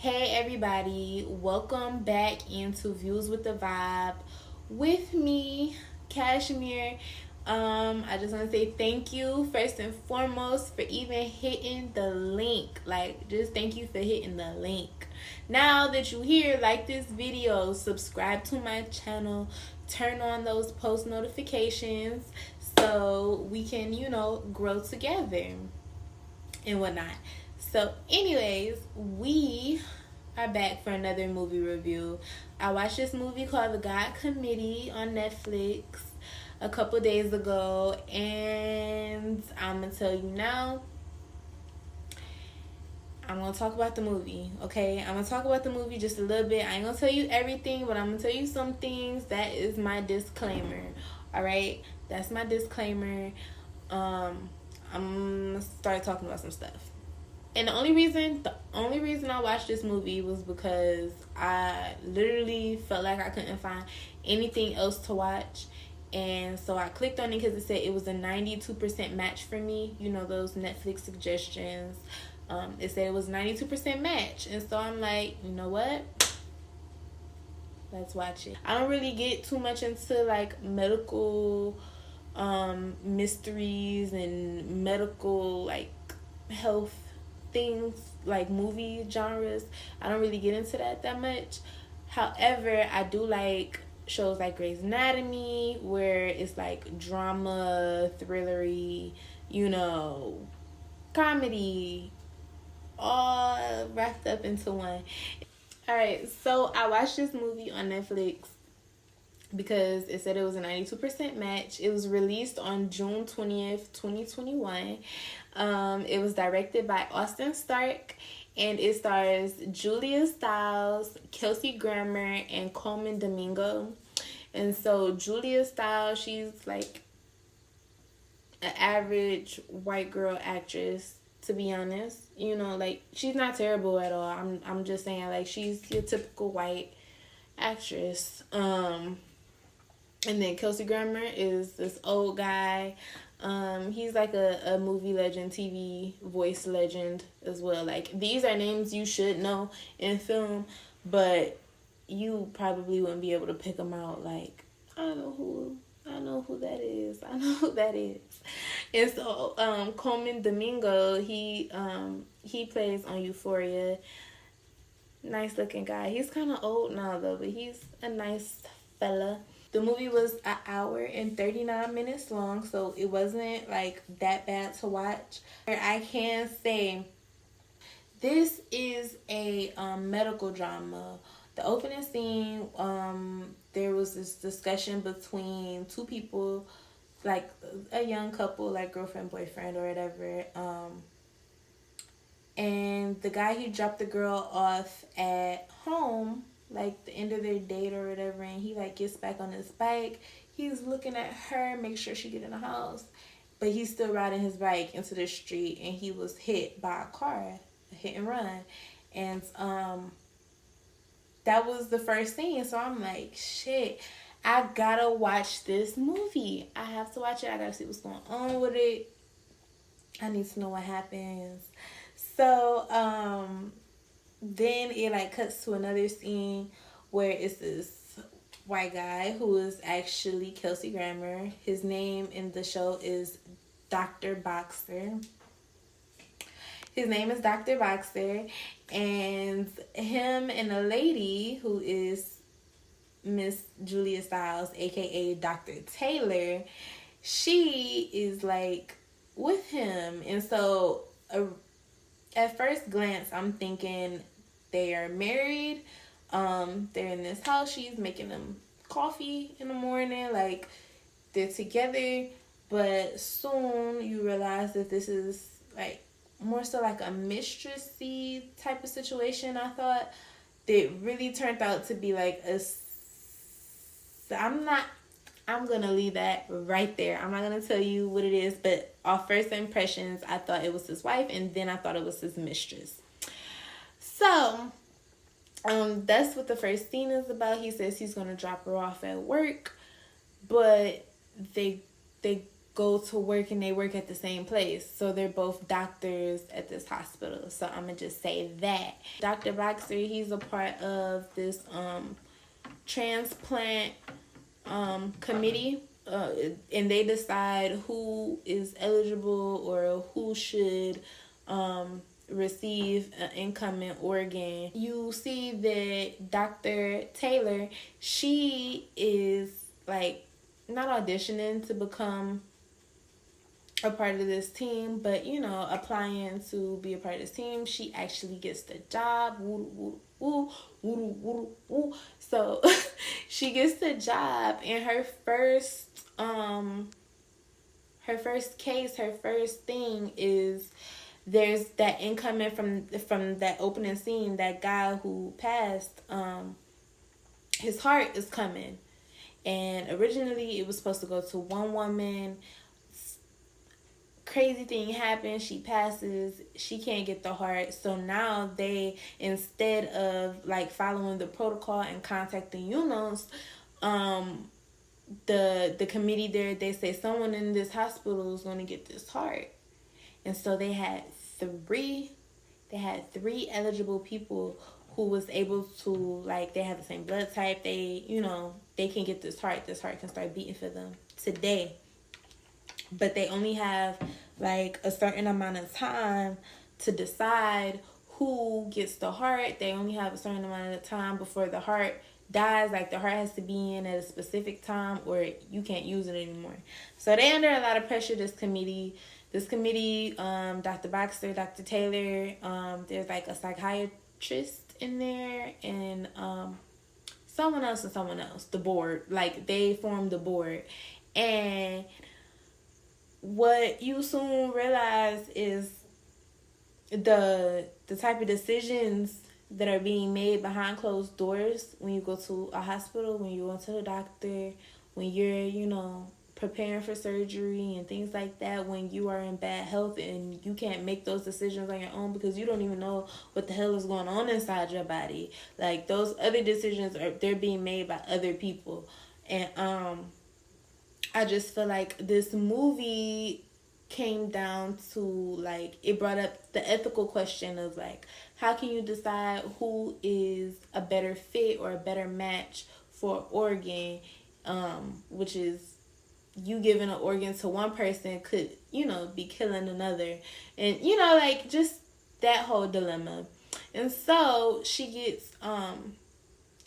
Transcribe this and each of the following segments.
Hey everybody, welcome back into Views with the Vibe with me, Cashmere. I just want to say thank you first and foremost for even hitting the link. Just thank you for hitting the link. Now that you here, like this video, subscribe to my channel, turn on those post notifications so we can, grow together and whatnot. So, anyways, we are back for another movie review. I watched this movie called The God Committee on Netflix a couple days ago, and I'm gonna tell you now. I'm gonna talk about the movie, okay? I'm gonna talk about the movie just a little bit. I ain't gonna tell you everything, but I'm gonna tell you some things. That is my disclaimer, all right? That's my disclaimer. I'm gonna start talking about some stuff. And the only reason I watched this movie was because I literally felt like I couldn't find anything else to watch. And so I clicked on it because it said it was a 92% match for me. You know, those Netflix suggestions. It said it was 92% match. And so I'm like, you know what? Let's watch it. I don't really get too much into like medical mysteries and medical like health things, like movie genres. I don't really get into that much. However, I do like shows like Grey's Anatomy, where it's like drama, thrillery, comedy, all wrapped up into one. Alright, so I watched this movie on Netflix because it said it was a 92% match. It was released on June 20th, 2021. It was directed by Austin Stark, and it stars Julia Stiles, Kelsey Grammer, and Coleman Domingo. And so Julia Stiles, she's like an average white girl actress, to be honest. She's not terrible at all. I'm just saying, like, she's your typical white actress. And then Kelsey Grammer is this old guy. He's like a movie legend, TV voice legend as well. Like, these are names you should know in film, but you probably wouldn't be able to pick them out. Like, I know who that is. I know who that is. And so, Coleman Domingo, he plays on Euphoria. Nice looking guy. He's kind of old now though, but he's a nice fella. The movie was an hour and 39 minutes long, so it wasn't like that bad to watch. I can say this is a medical drama. The opening scene, there was this discussion between two people, like a young couple, like girlfriend, boyfriend, or whatever. And the guy, he dropped the girl off at home, like the end of their date or whatever, and he like gets back on his bike. He's looking at her, make sure she get in the house, but he's still riding his bike into the street, and he was hit by a car, a hit and run. And that was the first scene. So I'm like, shit, I gotta watch this movie. I have to watch it. I gotta see what's going on with it. I need to know what happens. So then it like cuts to another scene where it's this white guy who is actually Kelsey Grammer. His name in the show is Dr. Boxer. His name is Dr. Boxer, and him and a lady who is Miss Julia Stiles, aka Dr. Taylor, she is like with him. And so at first glance, I'm thinking they are married. They're in this house. She's making them coffee in the morning. Like, they're together. But soon you realize that this is like more so like a mistressy type of situation. I thought that really turned out to be like I'm gonna leave that right there. I'm not gonna tell you what it is, but off first impressions, I thought it was his wife, and then I thought it was his mistress. So, that's what the first scene is about. He says he's gonna drop her off at work, but they go to work and they work at the same place. So they're both doctors at this hospital. So I'm gonna just say that. Dr. Rockster, he's a part of this transplant committee. And they decide who is eligible or who should receive an incoming organ. You see that Dr. Taylor, she is like not auditioning to become a part of this team, but you know, applying to be a part of this team. She actually gets the job. Woo, woo, woo, woo, woo, woo. So she gets the job, and her first case, her first thing is there's that incoming from that opening scene, that guy who passed, his heart is coming. And originally it was supposed to go to one woman. Crazy thing happens, she passes, she can't get the heart. So now they, instead of like following the protocol and contacting UNOS, the committee there, they say someone in this hospital is going to get this heart. And so they had three eligible people who was able to, like, they have the same blood type, they, you know, they can get this heart can start beating for them today. But they only have like a certain amount of time to decide who gets the heart. They only have a certain amount of time before the heart dies. Like, the heart has to be in at a specific time or you can't use it anymore. So they under a lot of pressure, this committee, Dr. Boxer, Dr. Taylor, there's like a psychiatrist in there, and someone else, the board. Like, they formed the board. And what you soon realize is the type of decisions that are being made behind closed doors when you go to a hospital, when you go to the doctor, when you're, you know, preparing for surgery and things like that, when you are in bad health and you can't make those decisions on your own because you don't even know what the hell is going on inside your body. Like, those other decisions they're being made by other people. And I just feel like this movie came down to, like, it brought up the ethical question of, like, how can you decide who is a better fit or a better match for an organ, which is you giving an organ to one person could, you know, be killing another. And, you know, like, just that whole dilemma. And so she gets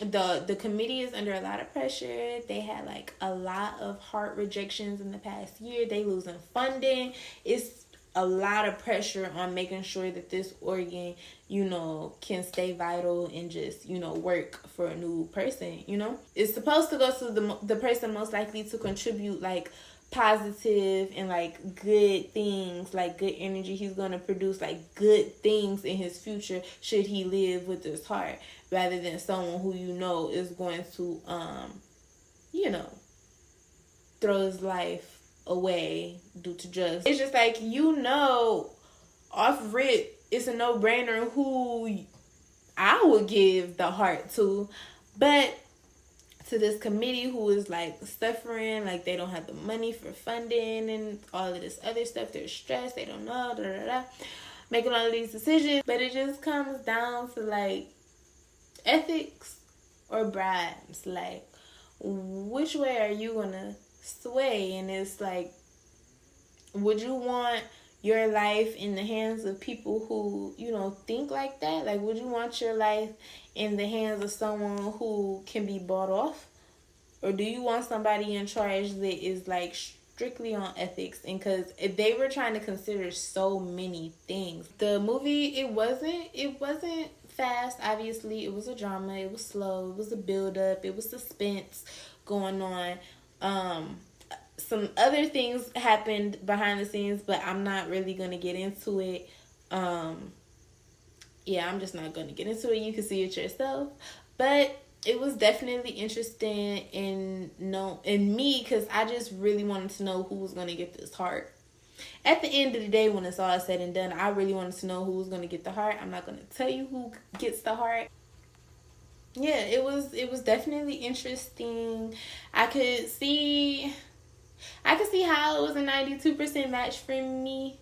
the committee is under a lot of pressure. They had like a lot of heart rejections in the past year. They losing funding. It's a lot of pressure on making sure that this organ, you know, can stay vital and just, you know, work for a new person. You know, it's supposed to go to the person most likely to contribute like positive and like good things, like good energy. He's going to produce like good things in his future should he live with this heart, rather than someone who, you know, is going to you know, throw his life away due to drugs. It's just like, you know, off rip, it's a no-brainer who I would give the heart to. But to this committee who is like suffering, like they don't have the money for funding and all of this other stuff, they're stressed, they don't know, making all of these decisions. But it just comes down to like ethics or bribes. Like, which way are you gonna sway? And it's like, would you want your life in the hands of people who, you know, think like that? Like, would you want your life in the hands of someone who can be bought off? Or do you want somebody in charge that is like strictly on ethics? And because they were trying to consider so many things. The movie, it wasn't fast. Obviously, it was a drama. It was slow. It was a build up. It was suspense going on. Some other things happened behind the scenes, but I'm not really going to get into it. Yeah, I'm just not going to get into it. You can see it yourself. But it was definitely interesting in me, because I just really wanted to know who was going to get this heart. At the end of the day, when it's all said and done, I really wanted to know who was going to get the heart. I'm not going to tell you who gets the heart. Yeah, it was definitely interesting. I could see I can see how it was a 92% match for me.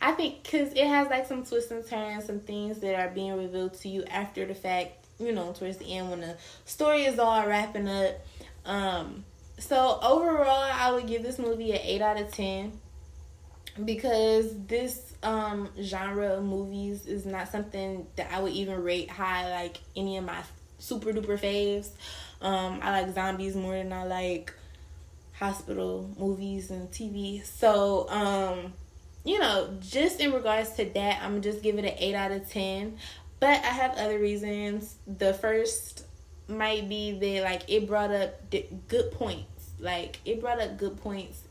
I think because it has like some twists and turns, some things that are being revealed to you after the fact, you know, towards the end when the story is all wrapping up. So overall, I would give this movie an 8 out of 10 because this genre of movies is not something that I would even rate high like any of my super duper faves. I like zombies more than I like hospital movies and TV. So, you know, just in regards to that, I'm just give it an 8 out of 10. But I have other reasons. The first might be that like it brought up good points. Like it brought up good points.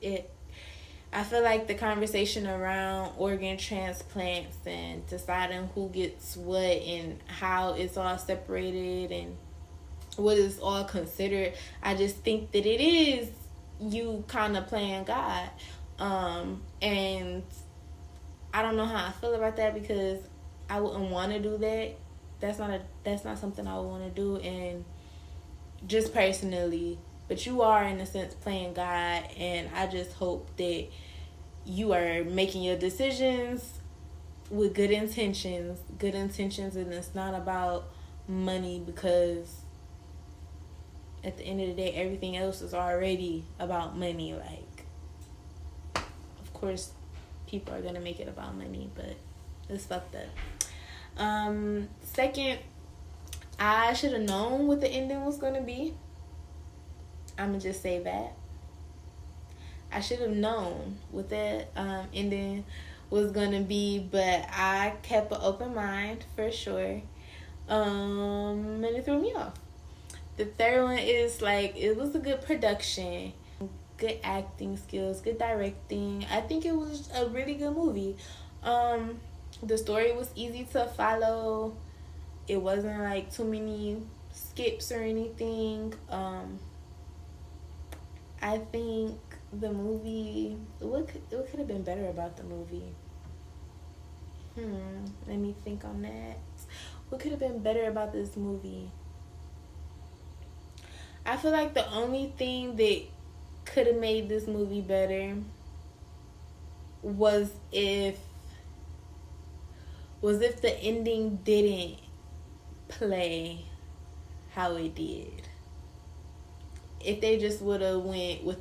I feel like the conversation around organ transplants and deciding who gets what and how it's all separated and what is all considered, I just think that it is you kind of playing God. And I don't know how I feel about that because I wouldn't want to do that. That's not something I would want to do, and just personally. But you are in a sense playing God, and I just hope that you are making your decisions with good intentions, and it's not about money because at the end of the day, everything else is already about money. Like, of course, people are gonna make it about money, but it's fucked up. Second, I should have known what the ending was gonna be. I'm gonna just say that. I should have known what the ending was gonna be, but I kept an open mind for sure. And it threw me off. The third one is like it was a good production, good acting skills, good directing. I think it was a really good movie. The story was easy to follow. It wasn't like too many skips or anything. I think the movie, what could have been better about the movie? Let me think on that. What could have been better about this movie? I feel like the only thing that could have made this movie better was if the ending didn't play how it did. If they just would have went with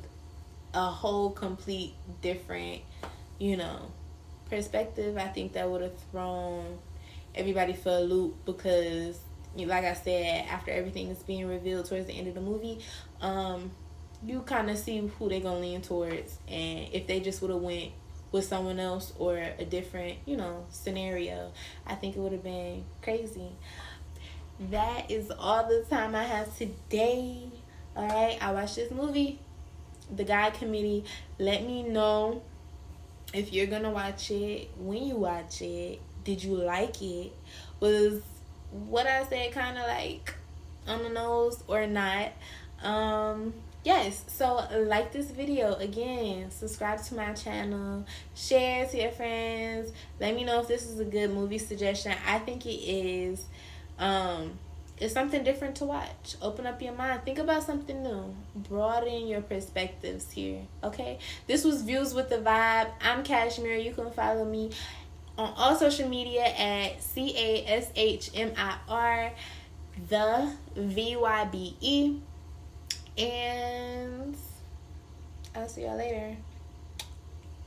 a whole complete different, you know, perspective, I think that would have thrown everybody for a loop because, like I said, after everything is being revealed towards the end of the movie, you kind of see who they're going to lean towards. And if they just would have went with someone else or a different, you know, scenario, I think it would have been crazy. That is all the time I have today. All right, I watched this movie, The Vybe Committee. Let me know if you're going to watch it, when you watch it. Did you like it? Was what I said kind of like on the nose or not? Yes, so like this video. Again, subscribe to my channel, share to your friends. Let me know if this is a good movie suggestion. I think it is. It's something different to watch. Open up your mind. Think about something new. Broaden your perspectives here, okay? This was Views with the Vybe. I'm Cashmere. You can follow me on all social media at CASHMIR, the VYBE. And I'll see y'all later.